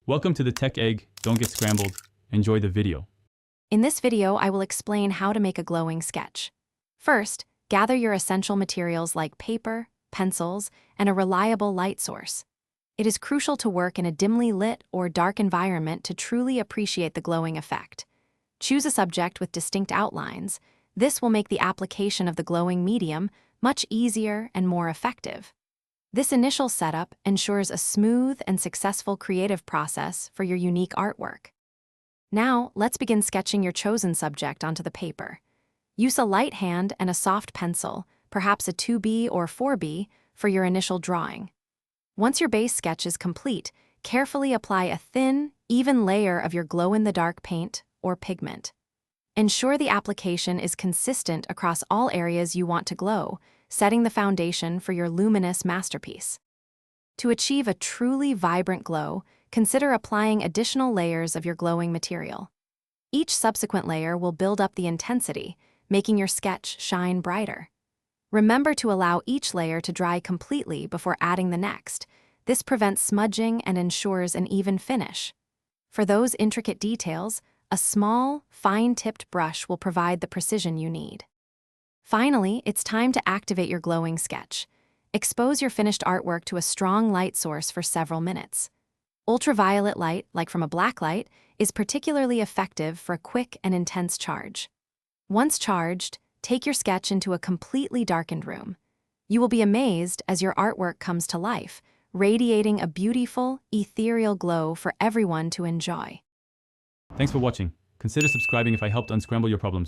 Welcome to the Tech Egg. Don't get scrambled. Enjoy the video. In this video, I will explain how to make a glowing sketch. First, gather your essential materials like paper, pencils, and a reliable light source. It is crucial to work in a dimly lit or dark environment to truly appreciate the glowing effect. Choose a subject with distinct outlines. This will make the application of the glowing medium much easier and more effective. This initial setup ensures a smooth and successful creative process for your unique artwork. Now, let's begin sketching your chosen subject onto the paper. Use a light hand and a soft pencil, perhaps a 2B or 4B, for your initial drawing. Once your base sketch is complete, carefully apply a thin, even layer of your glow-in-the-dark paint or pigment. Ensure the application is consistent across all areas you want to glow, setting the foundation for your luminous masterpiece. To achieve a truly vibrant glow, consider applying additional layers of your glowing material. Each subsequent layer will build up the intensity, making your sketch shine brighter. Remember to allow each layer to dry completely before adding the next. This prevents smudging and ensures an even finish. For those intricate details, a small, fine-tipped brush will provide the precision you need. Finally, it's time to activate your glowing sketch. Expose your finished artwork to a strong light source for several minutes. Ultraviolet light, like from a blacklight, is particularly effective for a quick and intense charge. Once charged, take your sketch into a completely darkened room. You will be amazed as your artwork comes to life, radiating a beautiful, ethereal glow for everyone to enjoy. Thanks for watching. Consider subscribing if I helped unscramble your problems.